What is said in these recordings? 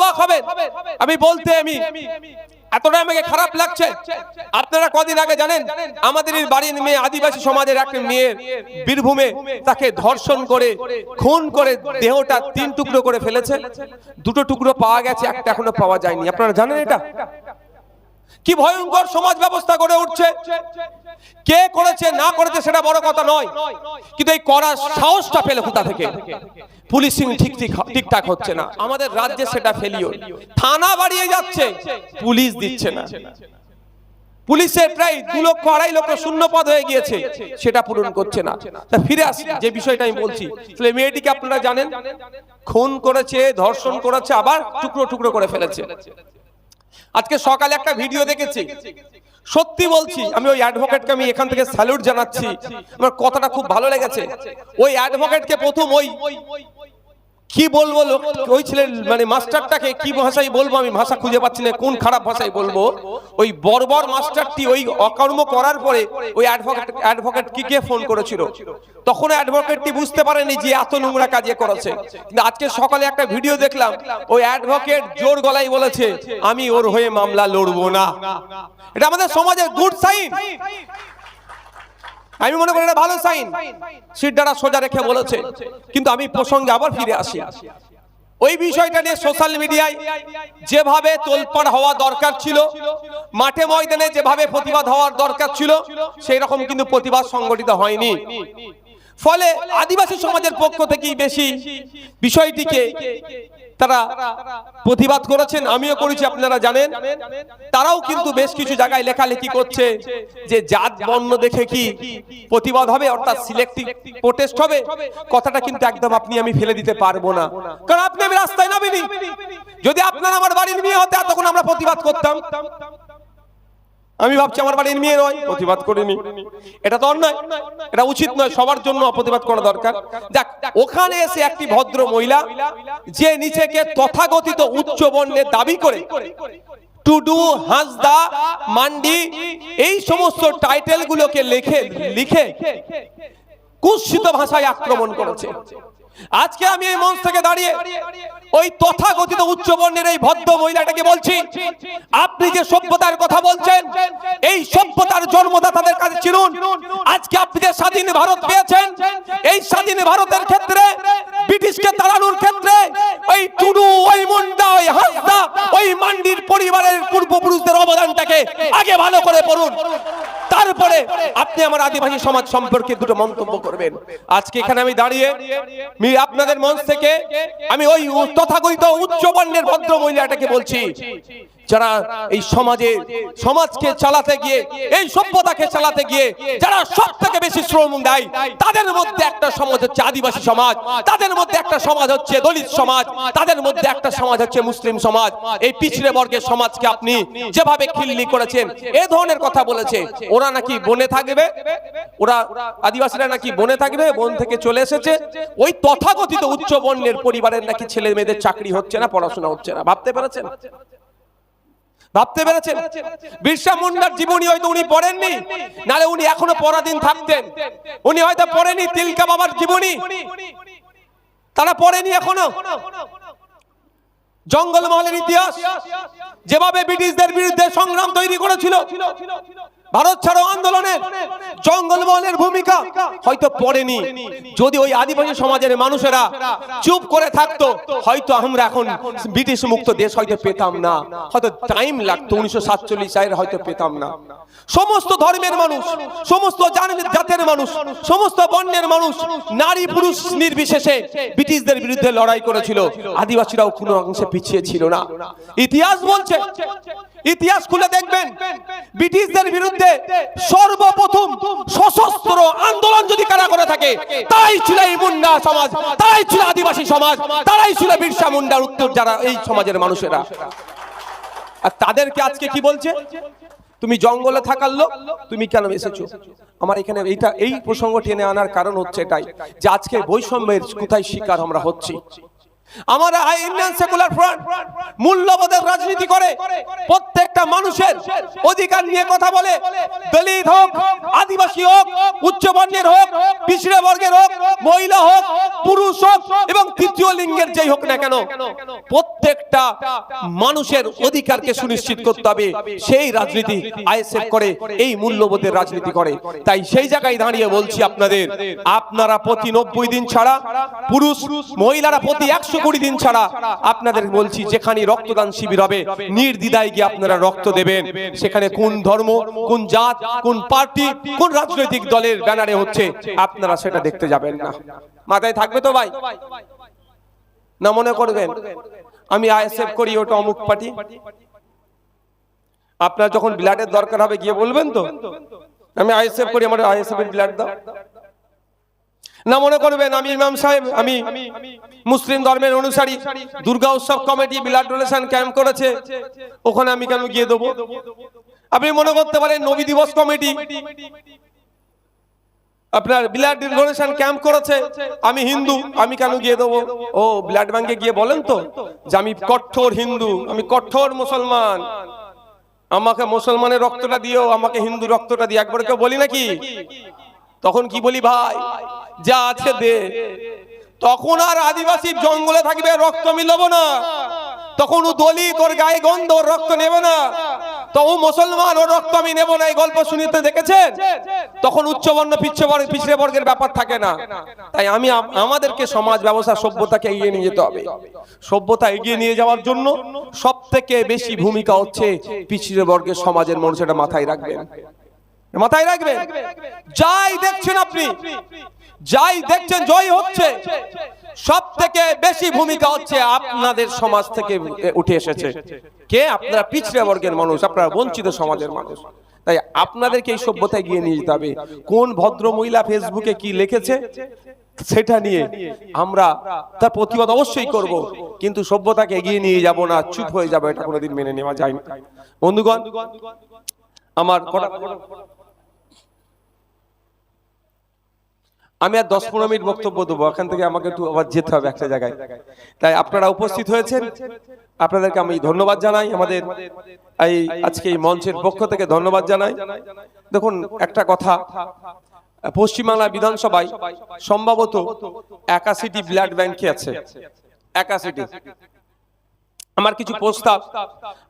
অবাক হবেন আমি বলতে, আমি এতটা আমাকে খারাপ লাগছে। আপনারা কদিন আগে জানেন আমাদের বাড়ির মেয়ে, আদিবাসী সমাজের একটা মেয়ে বীরভূমে তাকে ধর্ষণ করে খুন করে দেহটা 3 টুকরো করে ফেলেছে। 2টো টুকরো পাওয়া গেছে, একটা এখনো পাওয়া যায়নি। আপনারা জানেন এটা কি ভয়ঙ্কর সমাজ ব্যবস্থা গড়ে উঠছে? কে করেছে না করেছে সেটা বড় কথা নয়, কিন্তু এই করার সাহসটা পেলে কোথা থেকে? পুলিশিং ঠিকঠাক হচ্ছে না আমাদের রাজ্যে, সেটা ফেলিও। থানা বাড়িয়ে যাচ্ছে, পুলিশ দিচ্ছে না। পুলিশের প্রায় 2 লক্ষ 2.5 লক্ষ শূন্য পদ হয়ে গিয়েছে, সেটা পূরণ করছে না। তা ফিরে আসি যে বিষয়টা আমি বলছি, তাহলে মেয়েটিকে আপনারা জানেন খুন করেছে, ধর্ষণ করেছে, আবার টুকরো টুকরো করে ফেলেছে। আজকে সকালে একটা ভিডিও দেখেছি, সত্যি বলছি, আমি ওই অ্যাডভোকেটকে আমি এখান থেকে স্যালুট জানাচ্ছি, আমার কথাটা খুব ভালো লেগেছে। ওই অ্যাডভোকেটকে প্রথম ওই কি বলবো, ওই ছেলের মানে মাস্টারটাকে কি ভাষায় বলবো, আমি ভাষা খুঁজে পাচ্ছি না, কোন খারাপ ভাষায় বলবো। ওই বর্বর মাস্টারটি ওই অকর্ম করার পরে ওই অ্যাডভোকেট কে ফোন করেছিল, তখন অ্যাডভোকেটটি বুঝতে পারেনি যে এত নোংরা কাজ করেছে। কিন্তু আজকে সকালে একটা ভিডিও দেখলাম, ওই অ্যাডভোকেট জোর গলায় বলেছে আমি ওর হয়ে মামলা লড়বো না। এটা আমাদের সমাজের গুড সাইন, আমি মনে করি এটা ভালো সাইন, সিটটা সোজা রেখে বলেছে। কিন্তু আমি প্রসঙ্গে আবার ফিরে আসি, ওই বিষয়টা নিয়ে সোশ্যাল মিডিয়ায় যেভাবে তোলপাড় হওয়া দরকার ছিল, মাঠে ময়দানে যেভাবে প্রতিবাদ হওয়ার দরকার ছিল, সেই রকম কিন্তু প্রতিবাদ সংগঠিত হয়নি। ফলে আদিবাসী সমাজের পক্ষ থেকেই বেশি বিষয়টিকে তারা প্রতিবাদ করেছেন, আমিও করেছি, আপনারা জানেন। তারাও কিন্তু বেশ কিছু জায়গায় লেখালেখি করছে যে জাত বর্ণ দেখে কি প্রতিবাদ হবে, অর্থাৎ সিলেক্টিভ প্রোটেস্ট হবে। কথাটা কিন্তু একদম আপনি আমি ফেলে দিতে পারবো না, কারণ আপনি আমি রাস্তায় নামিনি। যদি আপনারা আমার বাড়ির মেয়ে হতে তখন আমরা প্রতিবাদ করতাম। আমি ভাবছি আমার বাড়ির মেয়ে নয়, প্রতিবাদ করিনি, এটা তো অন্যায়, এটা উচিত নয়, সবার জন্য প্রতিবাদ করা দরকার। যাক, ওখানে এসে একটি ভদ্র মহিলা যে নিজেকে তথাকথিত উচ্চ বর্ণের দাবি করে টুডু, হাঁসদা, মান্ডি এই সমস্ত টাইটেল গুলোকে লিখে কুৎসিত ভাষায় আক্রমণ করেছে। আজকে আমি এই মঞ্চ থেকে দাঁড়িয়ে ওই তথাকথিত উচ্চ বর্ণের এই ভদ্র মহিলাটাকে বলছি, আপনি যে সভ্যতার কথা বলছেন, এই সভ্যতার জন্মদাতাদের কাছে চিনুন। আজকে আপনি যে স্বাধীন ভারত পেয়েছেন, এই স্বাধীন ভারতের ক্ষেত্রে ব্রিটিশকে তাড়ানোর ক্ষেত্রে ওই টুডু, ওই মুন্ডা, ওই হাঁসদা, ওই মান্ডির পরিবারের পূর্বপুরুষদের অবদানটাকে আগে ভালো করে পড়ুন, তারপরে আপনি আমার আদিবাসী সমাজ সম্পর্কে 2টো মন্তব্য করবেন। আজকে এখানে আমি দাঁড়িয়ে আপনাদের মঞ্চ থেকে আমি ওই তথাকথিত উচ্চ বর্ণের ভদ্র মহিলাটাকে বলছি, যারা এই সমাজকে চালাতে গিয়ে, এই সভ্যতাকে চালাতে গিয়ে যারা সব থেকে বেশি শ্রম দেয়, তাদের মধ্যে একটা সমাজ হচ্ছে আদিবাসী সমাজ, তাদের মধ্যে একটা সমাজ হচ্ছে দলিত সমাজ, তাদের মধ্যে একটা সমাজ হচ্ছে মুসলিম সমাজ। এই পিছড়ে বর্গের সমাজকে আপনি যেভাবে খিল্লি করেছেন, এই ধরনের কথা বলেছে, ওরা নাকি বনে থাকবে, ওরা আদিবাসীরা নাকি বনে থাকবে, বন থেকে চলে এসেছে। ওই তথাকথিত উচ্চ বর্ণের পরিবারের নাকি ছেলে মেয়েদের চাকরি হচ্ছে না, পড়াশোনা হচ্ছে না। ভাবতে পেরেছেন? বিরসা মুন্ডার জীবনী হয়তো উনি পড়েননি, নালে উনি এখনো পরাধীন থাকতেন। উনি হয়তো পড়েনি তিলকা বাবার জীবনী, তারা পড়েনি এখনো। জঙ্গলমহলের ইতিহাস, যেভাবে ব্রিটিশদের বিরুদ্ধে সংগ্রাম তৈরি করেছিল, ভারত ছাড়ো আন্দোলনের জঙ্গলমহলের ভূমিকা হয়তো পড়েনি। যদি ওই আদিবাসী সমাজের মানুষেরা চুপ করে থাকতো, হয়তো আমরা এখন ব্রিটিশ মুক্ত দেশ হয়তো পেতাম না, হয়তো টাইম লাগতো, 1947 সালের হয়তো পেতাম না। সমস্ত ধর্মের মানুষ, সমস্ত জাতের মানুষ, সমস্ত বর্ণের মানুষ, নারী পুরুষ নির্বিশেষে ব্রিটিশদের বিরুদ্ধে লড়াই করেছিল। আদিবাসীরাও কোনো অংশে পিছিয়ে ছিল না। ইতিহাস বলছে, ইতিহাস খুলে দেখবেন, ব্রিটিশদের বিরুদ্ধে সর্বপ্রথম সশস্ত্র আন্দোলন যদি কারা করে থাকে, তাই ছিল এই মুন্ডা সমাজ, তাই ছিল আদিবাসী সমাজ, তারাই ছিল বিরসা মুন্ডার উত্তর যারা এই সমাজের মানুষেরা। আর তাদেরকে আজকে কি বলছে, তুমি জঙ্গলে থাকার লোক, তুমি কেন এসেছো আমার এখানে? এই প্রসঙ্গ টেনে আনার কারণ হচ্ছে এটাই যে আজকে বৈষম্যের কোথায় শিকার আমরা হচ্ছি। আমরা ইন্ডিয়ান সেকুলার ফ্রন্ট মূল্যবোধের রাজনীতি করে, প্রত্যেকটা মানুষের অধিকার নিয়ে কথা বলে। দলিত হোক, আদিবাসী হোক, উচ্চ বর্ণের হোক, পিছড়ে বর্গের হোক, মহিলা হোক, পুরুষ হোক এবং তৃতীয় লিঙ্গের যেই হোক না কেন, প্রত্যেকটা মানুষের অধিকারকে সুনিশ্চিত করতে হবে। সেই রাজনীতি আইএসএফ করে, এই মূল্যবোধের রাজনীতি করে। তাই সেই জায়গায় দাঁড়িয়ে বলছি আপনাদের, আপনারা প্রতি 90 দিন ছাড়া, পুরুষ মহিলারা প্রতি 120 দিন ছাড়া, আপনাদের বলছি যেখানে রক্তদান শিবির হবে নির্দ্বিধায় গিয়ে আপনারা রক্ত দেবেন। সেখানে কোন ধর্ম, কোন জাত, কোন পার্টি, কোন রাজনৈতিক দলের ব্যানারে হচ্ছে আপনারা সেটা দেখতে যাবেন না। মাথায় থাকবে তো ভাই? না মনে করবেন আমি আইএসএফ করি, ওটা অমুক পার্টি। আপনার যখন ব্লাডের দরকার হবে গিয়ে বলবেন তো আমি আইএসএফ করি, আমার আইএসএফ এর ব্লাড দাও। না মনে করবেন আমি ইমাম সাহেব, আমি মুসলিম ধর্মের অনুসারী, দুর্গা উৎসব কমিটি ব্লাড ডোনেশন ক্যাম্প করেছে, ওখানে আমি কেন গিয়ে দেবো? আপনি মনে করতে পারেন নবী দিবস কমিটি আপনার ব্লাড ডোনেশন ক্যাম্প করেছে, আমি হিন্দু, আমি কেন গিয়ে দেবো? ও ব্লাড ব্যাংকে গিয়ে বলেন তো যে আমি কঠোর হিন্দু, আমি কঠোর মুসলমান, আমাকে মুসলমানের রক্তটা দিও, আমাকে হিন্দু রক্তটা দিও, একবার কেউ বলি নাকি? তখন কি বলি ভাই, যা আছে দে। তখন আর আদিবাসীর জঙ্গলে থাকবে, রক্ত মিলবো না। তখন ও দলিত, ওর গায়ে গন্ধ, ওর রক্ত নেবে না। তখন মুসলমান, ওর রক্ত আমি নেবো না। এই গল্প শুনিতে দেখেছেন? তখন উচ্চবর্ণ পিছড়ে বর্গের ব্যাপার থাকে না। তাই আমাদেরকে সমাজ ব্যবস্থা, সভ্যতাকে এগিয়ে নিয়ে যেতে হবে। সভ্যতা এগিয়ে নিয়ে যাওয়ার জন্য সব থেকে বেশি ভূমিকা হচ্ছে পিছড়ে বর্গের সমাজের মানুষ। এটা মাথায় রাখবেন, মাথায় রাখবেন। যাই দেখছেন আপনি, যাই দেখছেন জয় হচ্ছে, সব থেকে বেশি ভূমিকা হচ্ছে আপনাদের সমাজ থেকে উঠে এসেছে। কে? আপনারা পিছড়ে বর্গের মানুষ, আপনারা বঞ্চিত সমাজের মানুষ। তাই আপনাদেরকে এই সভ্যতায় গিয়ে নিয়ে যেতে হবে। কোন ভদ্র মহিলা ফেসবুকে কি লিখেছে সেটা নিয়ে আমরা তার প্রতিবাদ অবশ্যই করব, কিন্তু সভ্যতাকে এগিয়ে নিয়ে যাব না, চুপ হয়ে যাবে, এটা কোনোদিন মেনে নেওয়া যায় না। বন্ধুগণ, আমার আমি আর 10-15 মিনিট বক্তব্য দেবো, এখান থেকে আমাকে একটু আবার যেতে হবে একটা জায়গায়। তাই আপনারা উপস্থিত হয়েছেন, আপনাদেরকে আমি ধন্যবাদ জানাই। আমাদের এই আজকে এই মঞ্চের পক্ষ থেকে ধন্যবাদ জানাই। দেখুন একটা কথা, পশ্চিমবাংলা বিধানসভায় সম্ভবত 81টি ব্লাড ব্যাংক আছে, 81টি। আমার কিছু প্রস্তাব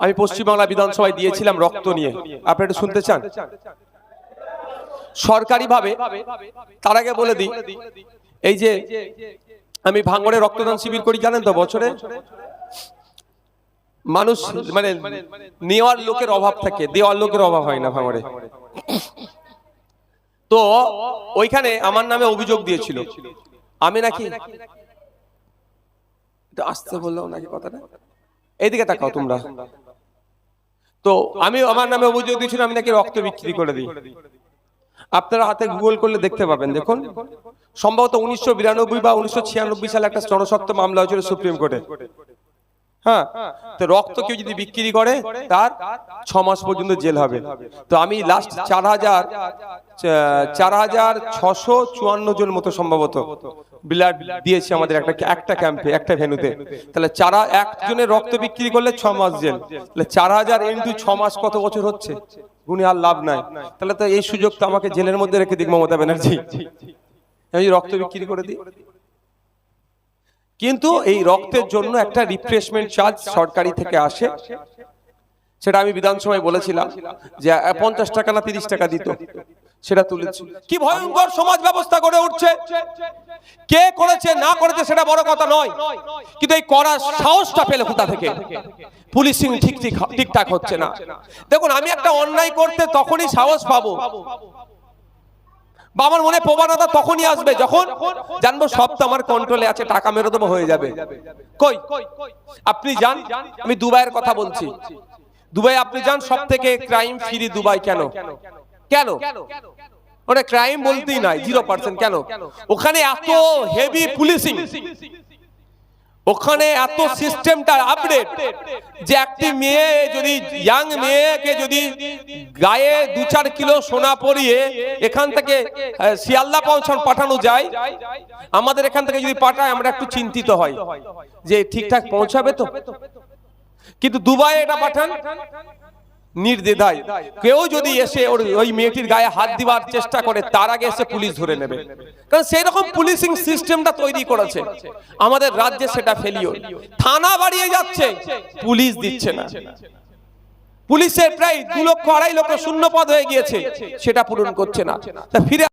আমি পশ্চিমবাংলা বিধানসভায় দিয়েছিলাম রক্ত নিয়ে, আপনারা একটু শুনতে চান? সরকারি ভাবে, তার আগে বলে দিই, এই যে আমি ভাঙড়ে রক্তদান শিবির করি, জানেন তো? বছরে মানুষ মানে নেওয়ার লোকের অভাব থাকে, দেওয়ার লোকের অভাব হয় না ভাঙড়ে। তো ওইখানে আমার নামে অভিযোগ দিয়েছিল আমি নাকি, আসতে বললাম নাকি কথাটা, এইদিকে তাকাও তোমরা। তো আমি আমার নামে অভিযোগ দিয়েছিল আমি নাকি রক্ত বিক্রি করে দিই। আপনারা হাতে গুগল করলে দেখতে পাবেন। দেখুন, সম্ভবত 1992 বা 1996 সালে একটা জনস্বার্থ মামলা হয়েছিল সুপ্রিম কোর্টে। হ্যাঁ, তো রক্ত কেউ যদি বিক্রি করে তার 6 মাস পর্যন্ত জেল হবে। তো আমি লাস্ট 4654 জন মতো সম্ভবত ব্লাড দিয়েছি আমাদের একটা ক্যাম্পে, একটা ভেন্যুতে। তাহলে একজনের রক্ত বিক্রি করলে 6 মাস জেল, তাহলে 4000 ইনটু 6 মাস কত বছর হচ্ছে? গুণে আর লাভ নাই। তাহলে তো এই সুযোগ তো আমাকে জেলের মধ্যে রেখে দিক মমতা ব্যানার্জি, আমি রক্ত বিক্রি করে দিই। কিন্তু এই রক্তের জন্য একটা রিফ্রেশমেন্ট চার্জ সরকারি থেকে আসে, সেটা আমি বিধানসভায় বলেছিলাম যে 50 টাকা না 30 টাকা দিত, সেটা তুলেছি। কি ভয়ঙ্কর সমাজ ব্যবস্থা গড়ে উঠছে! কে করেছে না করেছে সেটা বড় কথা নয়, কিন্তু এই করার সাহসটা পেলে কোথা থেকে? পুলিশিং ঠিকঠাক হচ্ছে না। দেখুন, আমি একটা অন্যায় করতে তখনই সাহস পাবো বা আমার মনে প্রবণতা তখনই আসবে যখন জানবো সব তো আমার কন্ট্রোলে আছে, টাকা মেরে দেবো, হয়ে যাবে। কই আপনি যান, আমি দুবাইয়ের কথা বলছি, দুবাই আপনি যান, সব থেকে ক্রাইম ফ্রি দুবাই। কেন? কেন? ওটা ক্রাইম বলতেই নাই, 0%। কেন? ওখানে এত হেভি পুলিশিং, ওখানে এত সিস্টেমটা আপডেট যে একটি মেয়ে যদি ইয়াং মেয়েকে যদি গায়ে 2-4 কিলো সোনা পরিয়ে এখান থেকে শিয়ালদা পাঠানো যায়, আমাদের এখান থেকে যদি পাঠায় আমরা একটু চিন্তিত হই যে ঠিকঠাক পৌঁছাবে তো। কিন্তু দুবাইয়ে এটা পাঠান নির্দ্বিধায়, কেউ যদি এসে ওই মেয়েটির গায়ে হাত দিবার চেষ্টা করে তার আগে এসে পুলিশ ধরে নেবে, কারণ সেই রকম পুলিশিং সিস্টেমটা তৈরি করেছে। আমাদের রাজ্যে সেটা ফেলিওর, থানা বাড়িয়ে যাচ্ছে, পুলিশ দিচ্ছে না। পুলিশের প্রায় 2 লক্ষ 2.5 লক্ষ শূন্য পদ হয়ে গিয়েছে, সেটা পূরণ করছে না। তা ফিরে